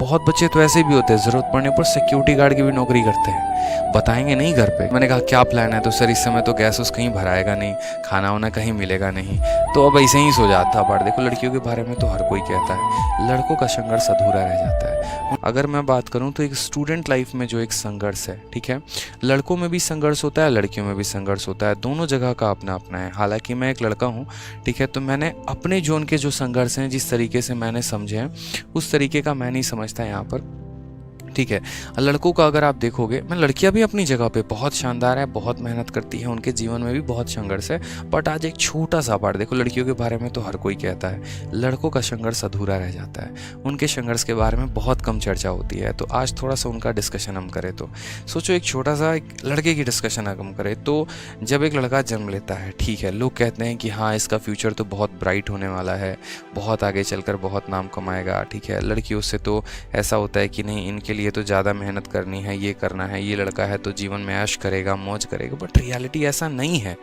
बहुत बच्चे तो ऐसे भी होते हैं, ज़रूरत पड़ने पर सिक्योरिटी गार्ड की भी नौकरी करते हैं, बताएंगे नहीं घर पे। मैंने कहा क्या प्लान है, तो सर इस समय तो गैस उस कहीं भराएगा नहीं, खाना वाना कहीं मिलेगा नहीं, तो अब ऐसे ही सो जाता। पर देखो लड़कियों के बारे में तो हर कोई कहता है, लड़कों का संघर्ष अधूरा रह जाता है। अगर मैं बात करूं तो एक स्टूडेंट लाइफ में जो एक संघर्ष है, ठीक है, लड़कों में भी संघर्ष होता है, लड़कियों में भी संघर्ष होता है, दोनों जगह का अपना अपना है। हालांकि मैं एक लड़का हूं, ठीक है, तो मैंने अपने जोन के जो संघर्ष हैं, जिस तरीके से मैंने समझे हैं, उस तरीके का मैं नहीं समझता यहाँ पर, ठीक है। लड़कों का अगर आप देखोगे, मैं लड़कियां भी अपनी जगह पे बहुत शानदार है, बहुत मेहनत करती हैं, उनके जीवन में भी बहुत संघर्ष है। बट आज एक छोटा सा पार्ट देखो, लड़कियों के बारे में तो हर कोई कहता है, लड़कों का संघर्ष अधूरा रह जाता है, उनके संघर्ष के बारे में बहुत कम चर्चा होती है। तो आज थोड़ा सा उनका डिस्कशन हम करें तो सोचो, एक छोटा सा एक लड़के की डिस्कशन हम करें तो जब एक लड़का जन्म लेता है, ठीक है, लोग कहते हैं कि हाँ इसका फ्यूचर तो बहुत ब्राइट होने वाला है, बहुत आगे चलकर बहुत नाम कमाएगा, ठीक है। लड़कियों से तो ऐसा होता है कि नहीं, इनके लिए तो ज़्यादा मेहनत करनी है, ये करना है, ये लड़का है तो जीवन में ऐश करेगा, मौज करेगा। बट रियलिटी ऐसा नहीं है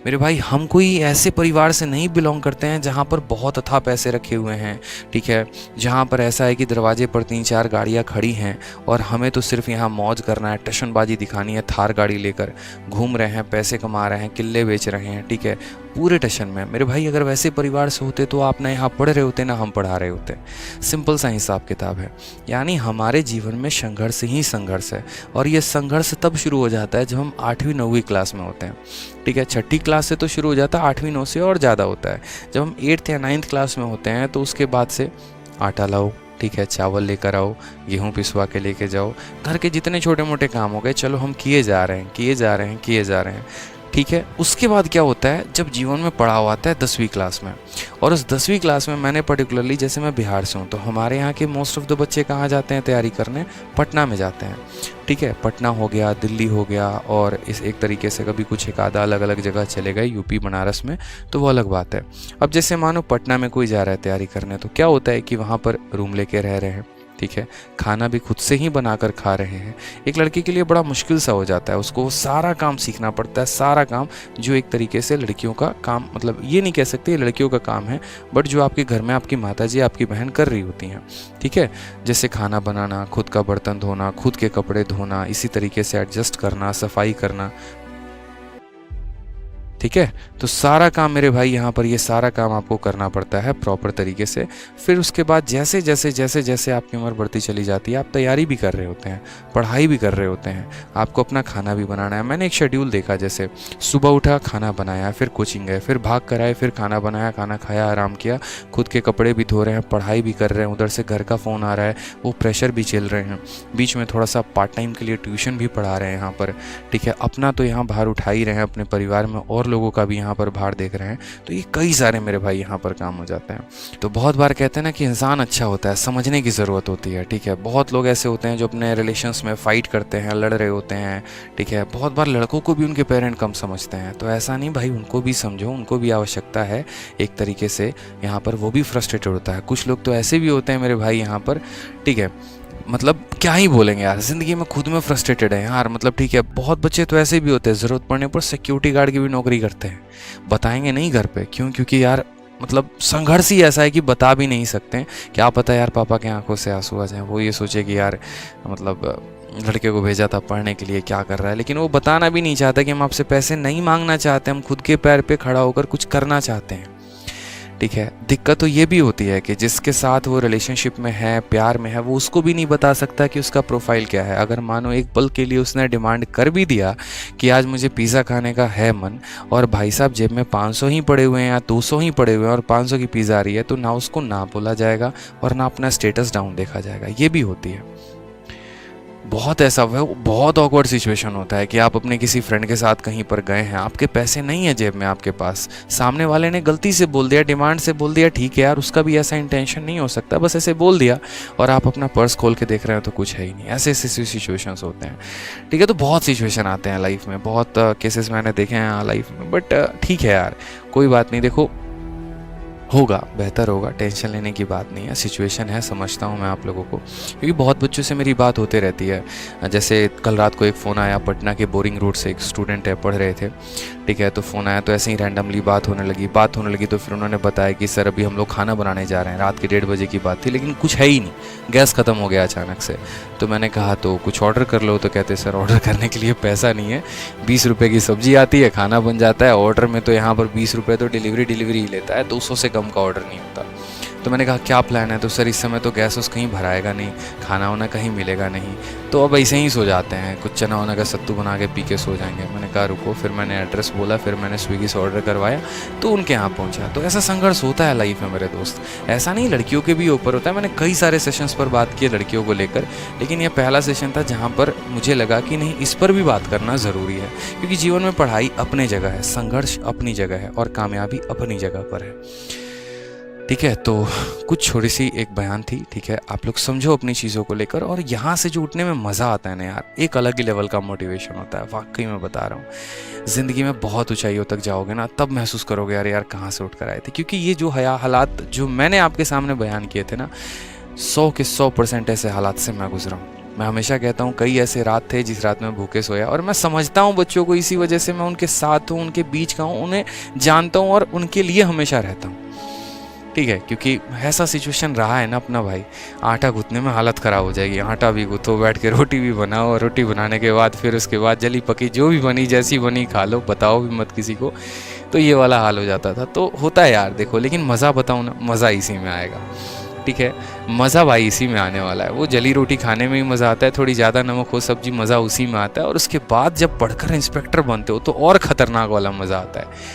मेरे भाई। हम कोई ऐसे परिवार से नहीं बिलोंग करते हैं जहाँ पर बहुत अथाह पैसे रखे हुए हैं, ठीक है, जहाँ पर ऐसा है कि दरवाजे पर 3-4 गाड़ियाँ खड़ी हैं और हमें तो सिर्फ यहाँ मौज करना है, टशनबाजी दिखानी है, थार गाड़ी लेकर घूम रहे हैं, पैसे कमा रहे हैं, किले बेच रहे हैं, ठीक है, पूरे टशन में। मेरे भाई अगर वैसे परिवार से होते तो आप ना यहाँ पढ़ रहे होते, ना हम पढ़ा रहे होते। सिंपल सा हिसाब किताब है। यानी हमारे जीवन में संघर्ष ही संघर्ष है, और ये संघर्ष तब शुरू हो जाता है जब हम 8वीं-9वीं क्लास में होते हैं, ठीक है। 6ठी क्लास से तो शुरू हो जाता है, 8वीं-9 से और ज़्यादा होता है। जब हम 8th या 9th क्लास में होते हैं तो उसके बाद से आटा लाओ, ठीक है, चावल लेकर आओ, गेहूँ पिसवा के लेके जाओ, घर के जितने छोटे मोटे काम हो गए, चलो हम किए जा रहे हैं, ठीक है। उसके बाद क्या होता है, जब जीवन में पड़ाव आता है 10वीं क्लास में, और उस 10वीं क्लास में मैंने पर्टिकुलरली, जैसे मैं बिहार से हूँ, तो हमारे यहाँ के मोस्ट ऑफ द बच्चे कहाँ जाते हैं तैयारी करने, पटना में जाते हैं, ठीक है। पटना हो गया, दिल्ली हो गया, और इस एक तरीके से कभी कुछ एक आधा अलग अलग जगह चले गए, यूपी बनारस में, तो वो अलग बात है। अब जैसे मानो पटना में कोई जा रहा है तैयारी करने, तो क्या होता है कि वहाँ पर रूम लेके रह रहे हैं, ठीक है, खाना भी खुद से ही बनाकर खा रहे हैं। एक लड़के के लिए बड़ा मुश्किल सा हो जाता है, उसको सारा काम सीखना पड़ता है, सारा काम जो एक तरीके से लड़कियों का काम, मतलब ये नहीं कह सकते ये लड़कियों का काम है, बट जो आपके घर में आपकी माताजी, आपकी बहन कर रही होती हैं, ठीक है। जैसे खाना बनाना, खुद का बर्तन धोना, खुद के कपड़े धोना, इसी तरीके से एडजस्ट करना, सफाई करना, ठीक है। तो सारा काम मेरे भाई यहाँ पर, ये सारा काम आपको करना पड़ता है प्रॉपर तरीके से। फिर उसके बाद जैसे जैसे आपकी उम्र बढ़ती चली जाती है, आप तैयारी भी कर रहे होते हैं, पढ़ाई भी कर रहे होते हैं, आपको अपना खाना भी बनाना है। मैंने एक शेड्यूल देखा, जैसे सुबह उठा, खाना बनाया, फिर कोचिंग गए, फिर भाग कर आए, फिर खाना बनाया, खाना खाया, आराम किया, खुद के कपड़े भी धो रहे हैं, पढ़ाई भी कर रहे हैं, उधर से घर का फ़ोन आ रहा है, वो प्रेशर भी झेल रहे हैं, बीच में थोड़ा सा पार्ट टाइम के लिए ट्यूशन भी पढ़ा रहे हैं यहाँ पर, ठीक है। अपना तो यहाँ भार उठा ही रहे हैं, अपने परिवार में और लोगों का भी यहाँ पर भार देख रहे हैं, तो ये कई सारे मेरे भाई यहाँ पर काम हो जाते हैं। तो बहुत बार कहते हैं ना कि इंसान अच्छा होता है, समझने की ज़रूरत होती है, ठीक है। बहुत लोग ऐसे होते हैं जो अपने रिलेशंस में फाइट करते हैं, लड़ रहे होते हैं, ठीक है। बहुत बार लड़कों को भी उनके पेरेंट कम समझते हैं, तो ऐसा नहीं भाई, उनको भी समझो, उनको भी आवश्यकता है एक तरीके से, यहाँ पर वो भी फ्रस्ट्रेटेड होता है। कुछ लोग तो ऐसे भी होते हैं मेरे भाई यहाँ पर, ठीक है, मतलब क्या ही बोलेंगे यार, ज़िंदगी में खुद में फ्रस्ट्रेटेड है यार, मतलब ठीक है। बहुत बच्चे तो ऐसे भी होते हैं, ज़रूरत पड़ने पर सिक्योरिटी गार्ड की भी नौकरी करते हैं, बताएंगे नहीं घर पे, क्यों, क्योंकि यार मतलब संघर्ष ही ऐसा है कि बता भी नहीं सकते। क्या पता यार पापा के आंखों से आंसू आ जाए, वो ये सोचे कि यार मतलब लड़के को भेजा था पढ़ने के लिए, क्या कर रहा है, लेकिन वो बताना भी नहीं चाहता कि हम आपसे पैसे नहीं मांगना चाहते, हम खुद के पैर पे खड़ा होकर कुछ करना चाहते हैं, ठीक है। दिक्कत तो ये भी होती है कि जिसके साथ वो रिलेशनशिप में है, प्यार में है, वो उसको भी नहीं बता सकता कि उसका प्रोफाइल क्या है। अगर मानो एक पल के लिए उसने डिमांड कर भी दिया कि आज मुझे पिज़्ज़ा खाने का है मन, और भाई साहब जेब में 500 ही पड़े हुए हैं या 200 ही पड़े हुए हैं और 500 की पिज़्ज़ा आ रही है, तो ना उसको ना बोला जाएगा और ना अपना स्टेटस डाउन देखा जाएगा। ये भी होती है, बहुत ऐसा हुआ है, बहुत ऑकवर्ड सिचुएशन होता है कि आप अपने किसी फ्रेंड के साथ कहीं पर गए हैं, आपके पैसे नहीं है जेब में आपके पास, सामने वाले ने गलती से बोल दिया, डिमांड से बोल दिया, ठीक है यार, उसका भी ऐसा इंटेंशन नहीं हो सकता, बस ऐसे बोल दिया, और आप अपना पर्स खोल के देख रहे हो तो कुछ है ही नहीं। ऐसे ऐसे सिचुएशंस होते हैं, ठीक है। तो बहुत सिचुएशन आते हैं लाइफ में, बहुत केसेस मैंने देखे हैं लाइफ में, बट ठीक है यार, कोई बात नहीं। देखो होगा, बेहतर होगा, टेंशन लेने की बात नहीं है, सिचुएशन है, समझता हूँ मैं आप लोगों को, क्योंकि बहुत बच्चों से मेरी बात होते रहती है। जैसे कल रात को एक फ़ोन आया, पटना के बोरिंग रोड से एक स्टूडेंट है, पढ़ रहे थे, ठीक है, तो फ़ोन आया तो ऐसे ही रैंडमली बात होने लगी तो फिर उन्होंने बताया कि सर अभी हम लोग खाना बनाने जा रहे हैं, रात के 1:30 बजे की बात थी, लेकिन कुछ है ही नहीं, गैस ख़त्म हो गया अचानक से। तो मैंने कहा तो कुछ ऑर्डर कर लो, तो कहते सर ऑर्डर करने के लिए पैसा नहीं है, 20 रुपये की सब्ज़ी आती है, खाना बन जाता है, ऑर्डर में तो यहाँ पर 20 रुपये तो डिलीवरी ही लेता है, 200 से कम का ऑर्डर नहीं होता। तो मैंने कहा क्या प्लान है, तो सर इस समय तो गैस उस कहीं भराएगा नहीं, खाना वाना कहीं मिलेगा नहीं, तो अब ऐसे ही सो जाते हैं, कुछ चना वना का सत्तू बना के पी के सो जाएंगे। मैंने कहा रुको, फिर मैंने एड्रेस बोला, फिर मैंने स्विगी से ऑर्डर करवाया, तो उनके यहाँ पहुँचा। तो ऐसा संघर्ष होता है लाइफ में मेरे दोस्त, ऐसा नहीं लड़कियों के भी ऊपर होता है। मैंने कई सारे सेशंस पर बात की लड़कियों को लेकर, लेकिन यह पहला सेशन था जहाँ पर मुझे लगा कि नहीं, इस पर भी बात करना ज़रूरी है, क्योंकि जीवन में पढ़ाई अपनी जगह है, संघर्ष अपनी जगह है और कामयाबी अपनी जगह पर है। ठीक है, तो कुछ छोटी सी एक बयान थी, ठीक है, आप लोग समझो अपनी चीज़ों को लेकर, और यहाँ से जो उठने में मज़ा आता है ना यार, एक अलग ही लेवल का मोटिवेशन होता है, वाकई में बता रहा हूँ। ज़िंदगी में बहुत ऊंचाइयों तक जाओगे ना, तब महसूस करोगे यार यार कहाँ से उठ कर आए थे, क्योंकि ये जो हालात जो मैंने आपके सामने बयान किए थे ना, 100 के 100% ऐसे हालात से मैं गुजरा हूँ। मैं हमेशा कहता हूँ कई ऐसे रात थे जिस रात में भूखे सोया, और मैं समझता हूँ बच्चों को, इसी वजह से मैं उनके साथ हूँ, उनके बीच का हूँ, उन्हें जानता हूँ और उनके लिए हमेशा रहता हूँ। ठीक है, क्योंकि ऐसा सिचुएशन रहा है ना अपना भाई, आटा गूंथने में हालत ख़राब हो जाएगी। आटा भी गूंथो, बैठ के रोटी भी बनाओ, और रोटी बनाने के बाद फिर उसके बाद जली पकी जो भी बनी, जैसी बनी खा लो, बताओ भी मत किसी को। तो ये वाला हाल हो जाता था। तो होता है यार, देखो, लेकिन मज़ा बताऊँ ना, मज़ा इसी में आएगा। ठीक है, मज़ा भाई इसी में आने वाला है। वो जली रोटी खाने में ही मज़ा आता है, थोड़ी ज़्यादा नमक हो सब्जी, मज़ा उसी में आता है। और उसके बाद जब पढ़कर इंस्पेक्टर बनते हो तो और ख़तरनाक वाला मज़ा आता है।